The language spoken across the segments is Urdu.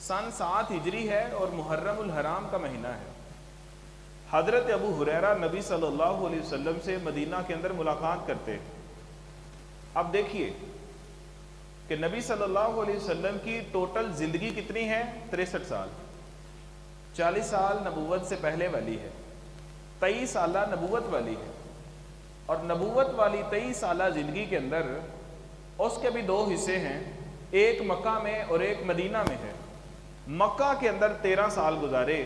سن 7 ہجری ہے اور محرم الحرام کا مہینہ ہے۔ حضرت ابو ہریرہ نبی صلی اللہ علیہ وسلم سے مدینہ کے اندر ملاقات کرتے۔ اب دیکھیے کہ نبی صلی اللہ علیہ وسلم کی ٹوٹل زندگی کتنی ہے؟ 63 سال۔ 40 سال نبوت سے پہلے والی ہے، 23 سالہ نبوت والی ہے، اور نبوت والی 23 سالہ زندگی کے اندر اس کے بھی 2 حصے ہیں، ایک مکہ میں اور ایک مدینہ میں ہے۔ مکہ کے اندر 13 سال گزارے،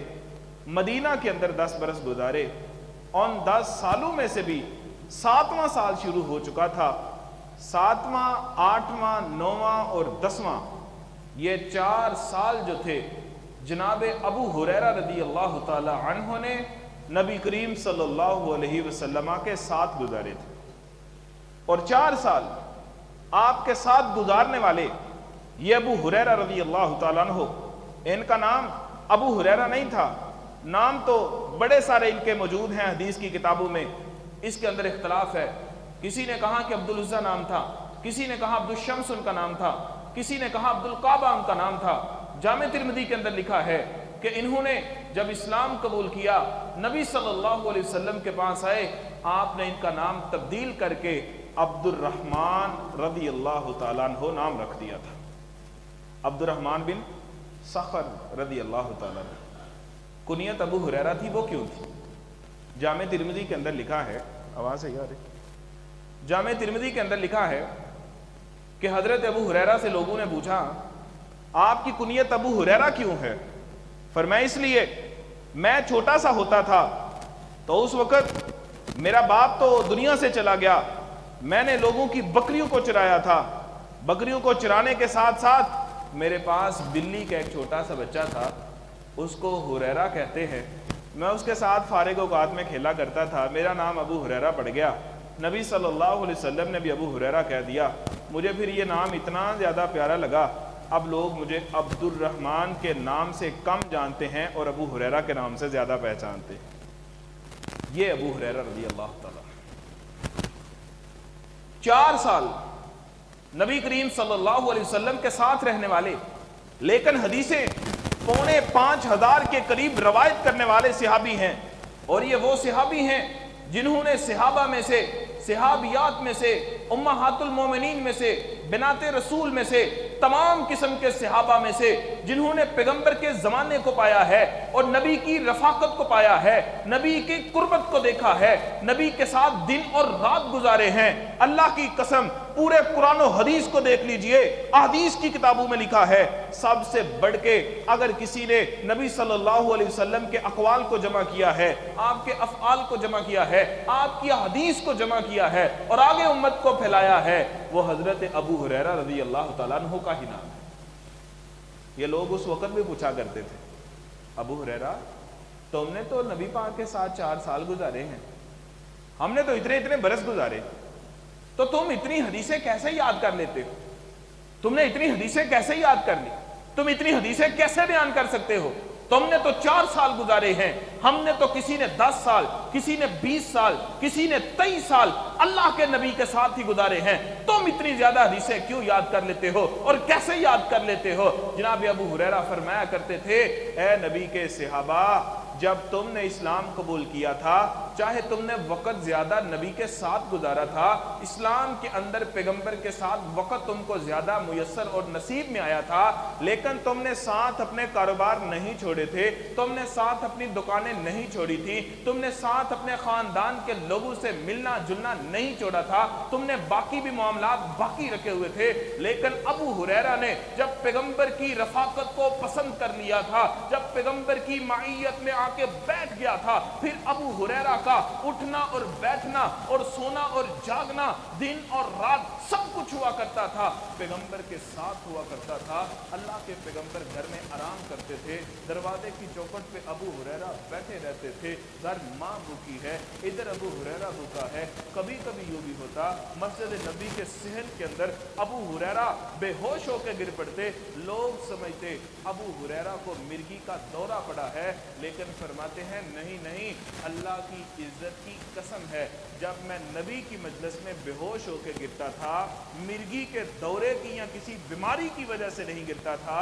مدینہ کے اندر 10 برس گزارے۔ ان 10 سالوں میں سے بھی 7واں سال شروع ہو چکا تھا۔ 7واں، 8واں، 9واں اور 10واں، یہ 4 سال جو تھے جناب ابو ہریرہ رضی اللہ تعالی عنہ نے نبی کریم صلی اللہ علیہ وسلم کے ساتھ گزارے تھے۔ اور 4 سال آپ کے ساتھ گزارنے والے یہ ابو ہریرہ رضی اللہ تعالیٰ عنہ، ان کا نام ابو ہریرہ نہیں تھا، نام تو بڑے سارے ان کے موجود ہیں حدیث کی کتابوں میں، اس کے اندر اختلاف ہے۔ کسی نے کہا کہ عبدالعزیٰ نام تھا، کسی نے کہا عبدالشمس ان کا نام تھا، کسی نے کہا عبدالقعبہ ان کا نام تھا۔ جامع ترمذی کے اندر لکھا ہے کہ انہوں نے جب اسلام قبول کیا، نبی صلی اللہ علیہ وسلم کے پاس آئے، آپ نے ان کا نام تبدیل کر کے عبد الرحمن رضی اللہ تعالیٰ عنہ نام رکھ دیا تھا۔ عبد الرحمن بن صخر رضی اللہ تعالیٰ عنہ۔ کنیت ابو ہریرہ تھی، وہ کیوں تھی؟ جامع ترمذی کے اندر لکھا ہے، آواز صحیح آ رہی؟ جامع ترمذی کے اندر لکھا ہے کہ حضرت ابو ہریرہ سے لوگوں نے پوچھا آپ کی کنیت ابو ہریرہ کیوں ہے؟ فرمایا اس لیے میں چھوٹا سا ہوتا تھا تو اس وقت میرا باپ تو دنیا سے چلا گیا، میں نے لوگوں کی بکریوں کو چرایا تھا، بکریوں کو چرانے کے ساتھ ساتھ میرے پاس بلی کا ایک چھوٹا سا بچہ تھا، اس کو ہریرہ کہتے ہیں، میں اس کے ساتھ فارغ اوقات میں کھیلا کرتا تھا، میرا نام ابو ہریرہ پڑ گیا۔ نبی صلی اللہ علیہ وسلم نے بھی ابو ہریرہ کہہ دیا، مجھے پھر یہ نام اتنا زیادہ پیارا لگا، اب لوگ مجھے عبد الرحمن کے نام سے کم جانتے ہیں اور ابو ہریرہ کے نام سے زیادہ پہچانتے ہیں۔ یہ ابو ہریرہ رضی اللہ تعالیٰ۔ 4 سال نبی کریم صلی اللہ علیہ وسلم کے ساتھ رہنے والے، لیکن حدیثیں 4,500 کے قریب روایت کرنے والے صحابی ہیں، اور یہ وہ صحابی ہیں جنہوں نے صحابہ میں سے، صحابیات میں سے، امہات المومنین میں سے، بنات رسول میں سے، تمام قسم کے صحابہ میں سے جنہوں نے پیغمبر کے زمانے کو پایا ہے اور نبی کی رفاقت کو پایا ہے، نبی کی قربت کو دیکھا ہے، نبی کے ساتھ دن اور رات گزارے ہیں۔ اللہ کی قسم پورے قرآن و حدیث کو دیکھ لیجئے، احادیث کی کتابوں میں لکھا ہے سب سے بڑھ کے اگر کسی نے نبی صلی اللہ علیہ وسلم کے اقوال کو جمع کیا ہے، آپ کے افعال کو جمع کیا ہے، آپ کی حدیث کو جمع کیا ہے اور آگے امت کو پھیلایا ہے، وہ حضرت ابو ہریرہ رضی اللہ تعالیٰ عنہ کا ہی نام ہے۔ یہ لوگ اس وقت بھی پوچھا کرتے تھے، ابو ہریرہ تم نے تو نبی پاک کے ساتھ 4 سال گزارے ہیں، ہم نے تو اتنے برس گزارے، تو تم اتنی حدیثیں کیسے یاد کر لیتے ہو؟ تم نے اتنی حدیثیں کیسے یاد کر لی؟ تم اتنی حدیثیں کیسے بیان کر سکتے ہو؟ تم نے تو 4 سال گزارے ہیں، ہم نے تو کسی نے 10 سال، کسی نے 20 سال، کسی نے 23 سال اللہ کے نبی کے ساتھ ہی گزارے ہیں، تم اتنی زیادہ حدیثیں کیوں یاد کر لیتے ہو اور کیسے یاد کر لیتے ہو؟ جناب ابو ہریرہ فرمایا کرتے تھے، اے نبی کے صحابہ، جب تم نے اسلام قبول کیا تھا، چاہے تم نے وقت زیادہ نبی کے ساتھ گزارا تھا، اسلام کے اندر پیغمبر کے ساتھ وقت تم کو زیادہ میسر اور نصیب میں آیا تھا، لیکن تم نے ساتھ اپنے کاروبار نہیں چھوڑے تھے، تم نے ساتھ اپنی دکانیں نہیں چھوڑی تھی، تم نے ساتھ اپنے خاندان کے لوگوں سے ملنا جلنا نہیں چھوڑا تھا، تم نے باقی بھی معاملات باقی رکھے ہوئے تھے، لیکن ابو ہریرہ نے جب پیغمبر کی رفاقت کو پسند کر لیا تھا، جب پیغمبر کی معیت میں کے بیٹھ گیا تھا، پھر ابو ہریرہ کا اٹھنا اور بیٹھنا اور سونا اور جاگنا، دن اور رات سب کچھ ہوا کرتا تھا پیغمبر کے ساتھ ہوا کرتا تھا۔ اللہ کے پیغمبر گھر میں آرام کرتے تھے، دروازے کی چوکھٹ پہ ابو ہریرہ بیٹھے رہتے تھے، گھر ماں بھوکی ہے، ادھر ابو ہریرہ بھوکا ہے۔ کبھی کبھی یوں بھی ہوتا مسجد نبی کے صحن کے اندر ابو ہریرہ بے ہوش ہو کے گر پڑتے، لوگ سمجھتے ابو ہریرہ کو مرگی کا دورہ پڑا ہے، لیکن فرماتے ہیں نہیں، اللہ کی عزت کی قسم ہے، جب میں نبی کی مجلس میں بے ہوش ہو کے گرتا تھا، مرگی کے دورے کی یا کسی بیماری کی وجہ سے نہیں گرتا تھا،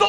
2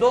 2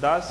10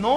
9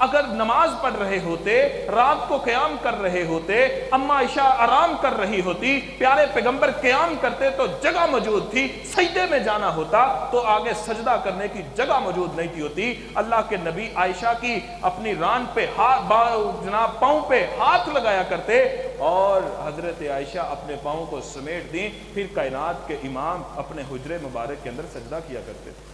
اگر نماز پڑھ رہے ہوتے، رات کو قیام کر رہے ہوتے، اما عائشہ آرام کر رہی ہوتی، پیارے پیغمبر قیام کرتے تو جگہ موجود تھی، سجدے میں جانا ہوتا تو آگے سجدہ کرنے کی جگہ موجود نہیں تھی ہوتی۔ اللہ کے نبی عائشہ کی اپنی ران پہ جناب پاؤں پہ ہاتھ لگایا کرتے، اور حضرت عائشہ اپنے پاؤں کو سمیٹ دیں، پھر کائنات کے امام اپنے حجرے مبارک کے اندر سجدہ کیا کرتے تھے۔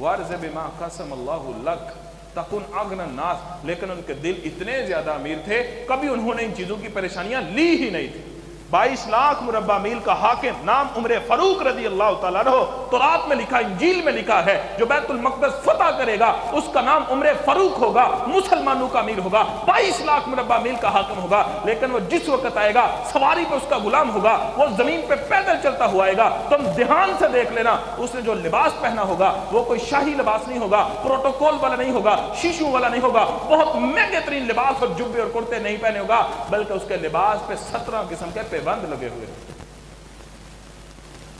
وَارْضِ بِمَا قَسَمَ اللَّهُ لَكَ تَكُنْ أَغْنَى النَّاسِ، لیکن ان کے دل اتنے زیادہ امیر تھے، کبھی انہوں نے ان چیزوں کی پریشانیاں لی ہی نہیں تھی۔ 22 لاکھ مربع میل کا حاکم، نام عمر فاروق رضی اللہ تعالیٰ عنہ، تورات میں لکھا، انجیل میں لکھا ہے، جو بیت المقدس فتح کرے گا اس کا نام عمر فاروق ہوگا، مسلمانوں کا امیر ہوگا، 22 لاکھ مربع میل کا حاکم ہوگا، لیکن وہ جس وقت آئے گا سواری پہ اس کا غلام ہوگا، وہ زمین پہ پیدل چلتا ہوا آئے گا۔ تم دھیان سے دیکھ لینا، اس نے جو لباس پہنا ہوگا وہ کوئی شاہی لباس نہیں ہوگا، پروٹوکول والا نہیں ہوگا، شیشوں والا نہیں ہوگا، بہت مہنگے ترین لباس اور جبے اور کرتے نہیں پہنے ہوگا، بلکہ اس کے لباس پہ 17 قسم کے بند لگے ہوئے۔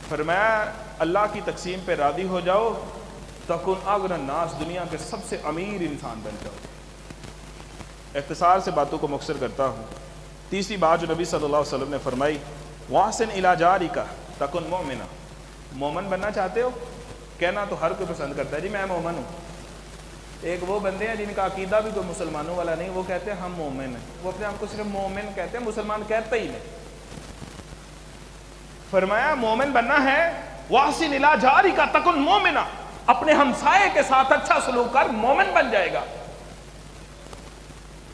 فرمایا اللہ کی تقسیم پہ راضی ہو جاؤ، تکن اغنى الناس، دنیا کے سب سے امیر انسان بن جاؤ۔ اختصار سے باتوں کو مختصر کرتا ہوں۔ تیسری بات جو نبی صلی اللہ علیہ وسلم نے فرمائی، واحسن الی جارک تکن مؤمنا، مومن بننا چاہتے ہو؟ کہنا تو ہر کوئی پسند کرتا ہے جی میں مومن ہوں۔ ایک وہ بندے ہیں جن کا عقیدہ بھی کوئی مسلمانوں والا نہیں، وہ کہتے ہیں ہم مومن ہیں، وہ اپنے آپ کو صرف مومن کہتے ہیں، مسلمان کہتے ہی نہیں۔ فرمایا مومن بننا ہے، واحسن الی جارک تکن مؤمنا، اپنے ہمسائے کے ساتھ اچھا سلوک کر مومن بن جائے گا۔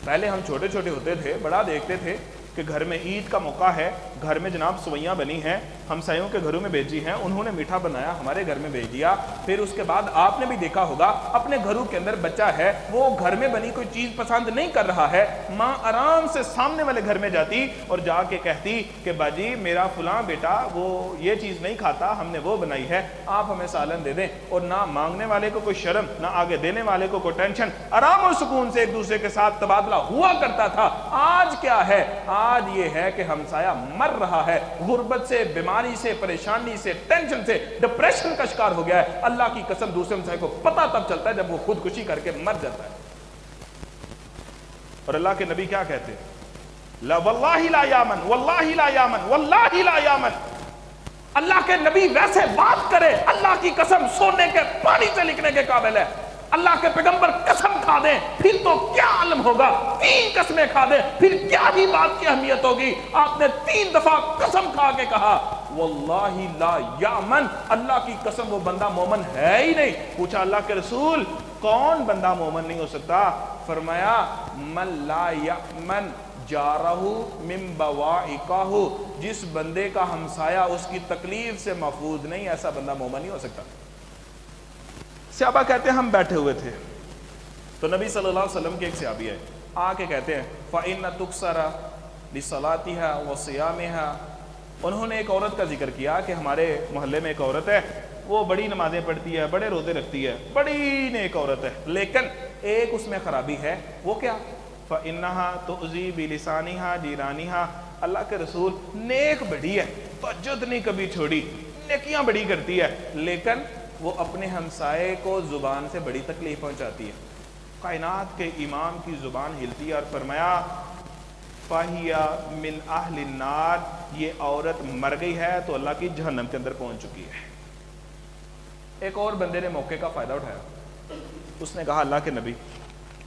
پہلے ہم چھوٹے چھوٹے ہوتے تھے، بڑا دیکھتے تھے کہ گھر میں عید کا موقع ہے، گھر میں جناب سوئیاں بنی ہیں، ہمسایوں کے گھروں میں بھیجی ہیں، انہوں نے میٹھا بنایا ہمارے گھر میں بھیج دیا۔ پھر اس کے بعد آپ نے بھی دیکھا ہوگا اپنے گھروں کے اندر بچہ ہے، وہ گھر میں بنی کوئی چیز پسند نہیں کر رہا ہے، ماں آرام سے سامنے والے گھر میں جاتی اور جا کے کہتی کہ باجی میرا فلاں بیٹا وہ یہ چیز نہیں کھاتا، ہم نے وہ بنائی ہے، آپ ہمیں سالن دے دیں۔ اور نہ مانگنے والے کو کوئی شرم، نہ آگے دینے والے کو کوئی ٹینشن، آرام اور سکون سے ایک دوسرے کے ساتھ تبادلہ ہوا کرتا تھا۔ آج کیا ہے؟ آج یہ ہے کہ ہمسایہ مر رہا ہے، غربت سے، بیماری سے، پریشانی سے، ٹینشن سے، ڈپریشن کا شکار ہو گیا ہے۔ اللہ کی قسم دوسرے ہمسایہ کو پتہ تب چلتا ہے جب وہ خودکشی کر کے مر جاتا ہے۔ اور اللہ کے نبی کیا کہتے ہیں؟ لا واللہ لا یامن، واللہ لا یامن، واللہ لا یامن۔ اللہ کے نبی ویسے بات کرے، اللہ کی قسم سونے کے پانی سے لکھنے کے قابل ہے۔ اللہ کے پیغمبر قسم کھا دیں پھر تو کیا عالم ہوگا، 3 قسمیں کھا دیں پھر کیا ہی بات کی اہمیت ہوگی۔ آپ نے 3 دفعہ قسم کھا کے کہا واللہ لا یامن، اللہ کی قسم وہ بندہ مومن ہے ہی نہیں۔ پوچھا اللہ کے رسول کون بندہ مومن نہیں ہو سکتا؟ فرمایا من لا یامن جارہ من بوائقہ، جس بندے کا ہمسایہ اس کی تکلیف سے محفوظ نہیں، ایسا بندہ مومن نہیں ہو سکتا۔ صحابہ کہتے ہیں ہم بیٹھے ہوئے تھے تو نبی صلی اللہ علیہ وسلم کے ایک صحابی ہے، آ کے کہتے ہیں فَإِنَّ تُكْسَرَ لِصَلَاتِهَا وَصِيَامِهَا، انہوں نے ایک عورت کا ذکر کیا کہ ہمارے محلے میں ایک عورت ہے، وہ بڑی نمازیں پڑھتی ہے، بڑے روزے رکھتی ہے، بڑی نیک عورت ہے، لیکن ایک اس میں خرابی ہے۔ وہ کیا؟ فَإِنَّهَا تُؤْذِي بِلِسَانِهَا جِيرَانِهَا، اللہ کے رسول نیک بڑی ہے، تہجد نہیں کبھی چھوڑی، نیکیاں بڑی کرتی ہے، لیکن وہ اپنے ہمسائے کو زبان سے بڑی تکلیف پہنچاتی ہے۔ کائنات کے امام کی زبان ہلتی ہے اور فرمایا فَهِيَ مِنْ أَهْلِ النَّارِ، یہ عورت مر گئی ہے تو اللہ کی جہنم کے اندر پہنچ چکی ہے۔ ایک اور بندے نے موقع کا فائدہ اٹھایا، اس نے کہا اللہ کے نبی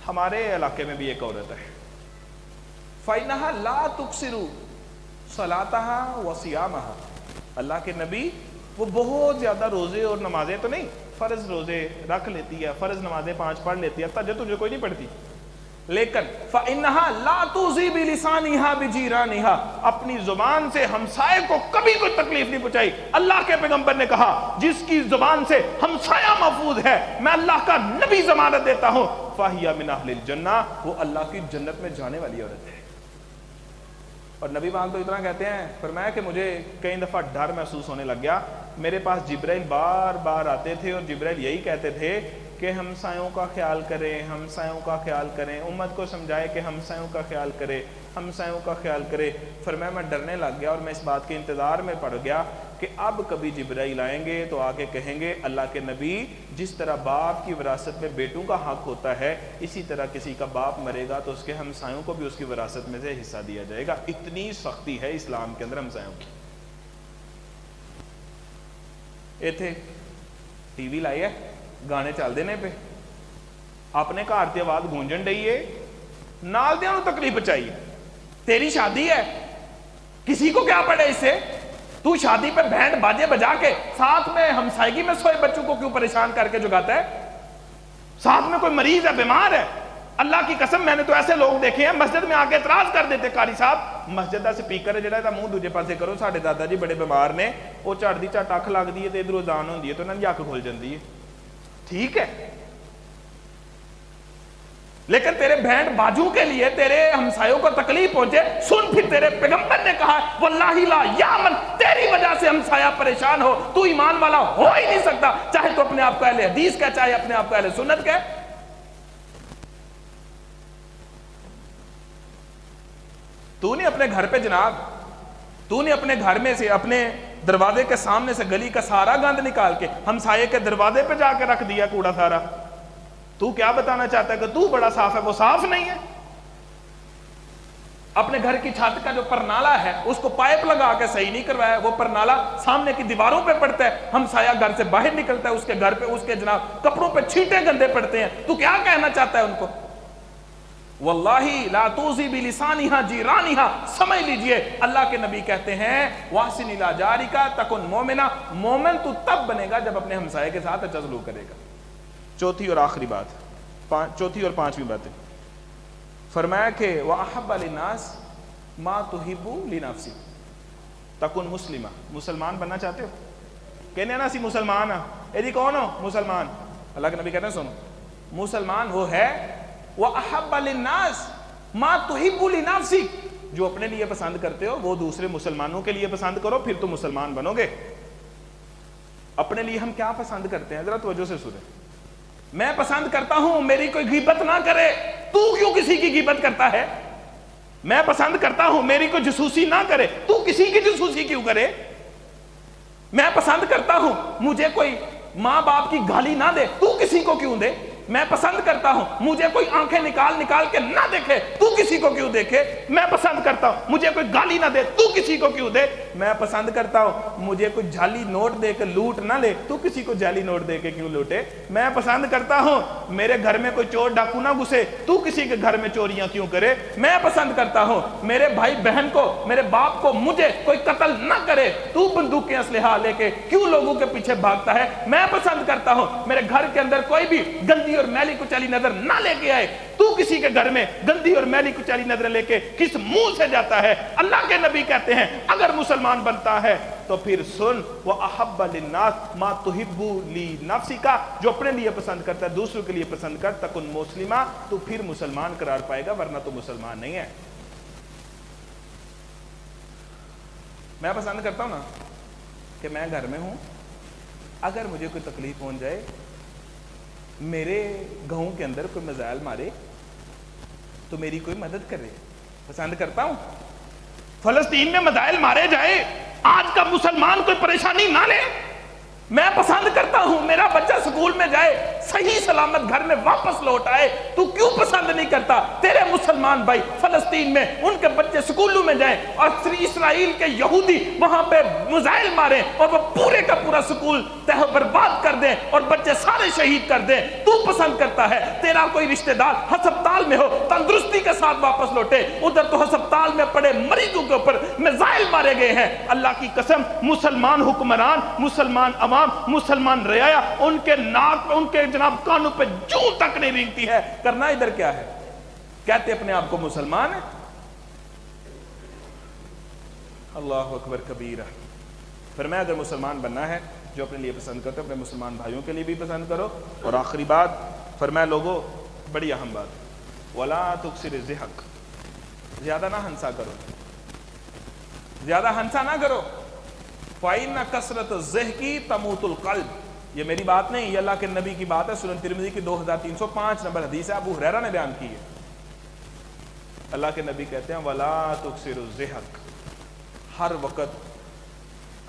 ہمارے علاقے میں بھی ایک عورت ہے، فَإِنَّهَا لَا تُكْسِرُ صَلَاتَهَا وَصِيَامَهَا، اللہ کے نبی وہ بہت زیادہ روزے اور نمازیں تو نہیں، فرض روزے رکھ لیتی ہے، فرض نمازیں 5 پڑھ لیتی ہے، تہجد تجھے کوئی نہیں پڑھتی، لیکن فَإِنَّهَا لَا تُؤْذِي بِلِسَانِهَا بِجِيرَانِهَا، اپنی زبان سے ہمسائے کو کبھی کوئی تکلیف نہیں پہنچائی۔ اللہ کے پیغمبر نے کہا جس کی زبان سے ہمسایہ محفوظ ہے میں اللہ کا نبی ضمانت دیتا ہوں فَهِيَ مِنْ أَهْلِ الْجَنَّةِ، وہ اللہ کی جنت میں جانے والی عورت ہے۔ اور نبی پاک تو اتنا کہتے ہیں، فرمایا کہ مجھے کئی دفعہ ڈر محسوس ہونے لگ گیا، میرے پاس جبرائیل بار بار آتے تھے اور جبرائیل یہی کہتے تھے کہ ہمسایوں کا خیال کریں، ہمسایوں کا خیال کریں، امت کو سمجھائے کہ ہمسایوں کا خیال کرے، ہمسایوں کا خیال کرے۔ فرمایا میں ڈرنے لگ گیا اور میں اس بات کے انتظار میں پڑ گیا کہ اب کبھی جبرائیل آئیں گے تو آ کے کہیں گے اللہ کے نبی جس طرح باپ کی وراثت میں بیٹوں کا حق ہوتا ہے اسی طرح کسی کا باپ مرے گا تو اس کے ہمسایوں کو بھی اس کی وراثت میں سے حصہ دیا جائے گا. اتنی سختی ہے اسلام کے اندر ہمسایوں کی. ایتھے ٹی وی لائی ہے گانے چل دینے پہ اپنے گھر تے آواز گونجن ڈئی ہے نال دیاں نوں تکلیف پہنچائی ہے. تیری شادی ہے کسی کو کیا پڑے اس سے؟ تو شادی پہ بینڈ باجے بجا کے ساتھ میں ہمسائیگی میں سوئے بچوں کو کیوں پریشان کر کے جگاتا ہے؟ ساتھ میں کوئی مریض ہے بیمار ہے. اللہ کی قسم میں نے تو ایسے لوگ دیکھے ہیں مسجد میں آ کے اعتراض کر دیتے قاری صاحب مسجد دا سپیکر ہے جڑا منہ دوجے پاسے کرو ساڈے دادا جی بڑے بیمار نے وہ جھٹ دی جھٹ اکھ لگدی ہے تے ادھروں اذان ہوندی ہے تو انہاں دی اکھ کھل جاندی ہے. ٹھیک ہے لیکن تیرے بینڈ باجوں کے لیے تیرے ہمسایوں کو تکلیف پہنچے سن پھر تیرے پیغمبر نے کہا واللہ لا یامن تیری وجہ سے ہمسایہ پریشان ہو تو ایمان والا ہو ہی نہیں سکتا چاہے تو اپنے آپ کو اہل حدیث کہے چاہے اپنے آپ کو اہل سنت کہے. تو نے اپنے گھر پہ جناب تو نے اپنے گھر میں سے اپنے دروازے کے سامنے سے گلی کا سارا گند نکال کے ہمسائے کے دروازے پہ جا کے رکھ دیا کوڑا سارا. تو کیا بتانا چاہتا ہے کہ تو بڑا صاف ہے وہ صاف نہیں ہے؟ اپنے گھر کی چھت کا جو پرنالا ہے اس کو پائپ لگا کے صحیح نہیں کروایا وہ پرنالا سامنے کی دیواروں پہ پڑتا ہے ہمسایہ گھر سے باہر نکلتا ہے اس کے گھر پہ اس کے جناب کپڑوں پہ چھینٹے گندے پڑتے ہیں. تو کیا کہنا چاہتا ہے ان کو؟ واللہ لا توزی بلسانہا جیرانہا سمجھ لیجئے اللہ کے نبی کہتے ہیں واحسن الی جارکا تکن مومنا مومن تو تب بنے گا جب اپنے ہمسائے کے ساتھ اچھا سلوک کرے گا. چوتھی اور آخری بات چوتھی اور پانچویں باتیں فرمایا کہ وَأَحَبَّ لِلنَّاسِ مَا تُحِبُّ لِنَفْسِكَ تَكُنْ مسلمہ مسلمان بننا چاہتے ہو کہنے نا سی مسلمان اے جی کون ہو مسلمان اللہ کے نبی کہتے ہیں سنو مسلمان وہ ہے وَأَحَبَّ لِلنَّاسِ مَا تُحِبُّ لِنَفْسِكَ جو اپنے لیے پسند کرتے ہو وہ دوسرے مسلمانوں کے لیے پسند کرو پھر تو مسلمان بنو گے. اپنے لیے ہم کیا پسند کرتے ہیں ذرا توجہ سے سنیں. میں پسند کرتا ہوں میری کوئی غیبت نہ کرے تو کیوں کسی کی غیبت کرتا ہے؟ میں پسند کرتا ہوں میری کوئی جسوسی نہ کرے تو کسی کی جسوسی کیوں کرے؟ میں پسند کرتا ہوں مجھے کوئی ماں باپ کی گالی نہ دے تو کسی کو کیوں دے؟ میں پسند کرتا ہوں مجھے کوئی آنکھیں نکال کے نہ دیکھے تو کسی کو کیوں دیکھے؟ میں پسند کرتا ہوں مجھے کوئی گالی نہ دے تو کسی کو کیوں دے؟ میں پسند کرتا ہوں مجھے کوئی جعلی نوٹ دے کے لوٹ نہ لے تو کسی کو جعلی نوٹ دے کے کیوں لوٹے؟ میں پسند کرتا ہوں میرے گھر میں کوئی چور ڈاکو نہ گھسے تو کسی کے گھر میں چوریاں کیوں کرے؟ میں پسند کرتا ہوں میرے بھائی بہن کو میرے باپ کو مجھے کوئی قتل نہ کرے تو بندوقیں اسلحہ لے کے کیوں لوگوں کے پیچھے بھاگتا ہے؟ میں پسند کرتا ہوں میرے گھر کے اندر کوئی بھی گندی اور میلی کچیلی نظر نہ لے کے آئے تو کسی کے گھر میں گندی اور میلی کچیلی نظر لے کے کس منہ سے جاتا ہے؟ اللہ کے نبی کہتے ہیں اگر مسلمان بنتا ہے تو پھر سن وَأَحَبَّ لِلنَّاسِ مَا تُحِبُّ لِنَفْسِكَ جو اپنے لیے پسند کرتا ہے دوسروں کے لیے پسند کر تکن مسلمہ تو پھر مسلمان قرار پائے گا ورنہ تو مسلمان نہیں ہے. میں پسند کرتا ہوں نا کہ میں گھر میں ہوں اگر مجھے کوئی تکلیف پہنچ جائے میرے گاؤں کے اندر کوئی میزائل مارے تو میری کوئی مدد کرے پسند کرتا ہوں. فلسطین میں میزائل مارے جائے آج کا مسلمان کوئی پریشانی نہ لے. میں پسند کرتا ہوں میرا بچہ سکول میں جائے صحیح سلامت گھر میں واپس لوٹ آئے. تو کیوں پسند نہیں کرتا تیرے مسلمان بھائی فلسطین میں ان کے بچے سکولوں میں جائیں اور اسرائیل کے یہودی وہاں پہ میزائل ماریں اور وہ پورے کا پورا سکول برباد کر دیں اور بچے سارے شہید کر دیں؟ تو پسند کرتا ہے تیرا کوئی رشتہ دار ہسپتال میں ہو تندرستی کے ساتھ واپس لوٹے ادھر تو ہسپتال میں پڑے مریضوں کے اوپر میزائل مارے گئے ہیں. اللہ کی قسم مسلمان حکمران مسلمان عوام مسلمان رعایا ان کے ناک پہ ان کے جناب کانوں پہ جوں تک نہیں رینگتی ہے. کرنا ادھر کیا ہے؟ کہتے اپنے آپ کو مسلمان ہے. اللہ اکبر کبیرہ. فرمایا اگر مسلمان بننا ہے جو اپنے لیے پسند کرتے اپنے مسلمان بھائیوں کے لیے بھی پسند کرو. اور آخری بات فرمایا لوگوں بڑی اہم بات وَلَا تُكْسِرِ الزِّحَكَ زیادہ نہ ہنسا کرو زیادہ ہنسا نہ کرو. فَإِنَّ كَثْرَةَ الضِّحْكِ تَمُوتُ الْقَلْبِ یہ میری بات نہیں یہ اللہ کے نبی کی بات ہے. سنن ترمذی کی 2305 نمبر حدیث ہے ابو ہریرہ نے بیان کی ہے. اللہ کے نبی کہتے ہیں وَلَا تُكْسِرُ الزِّحَكَ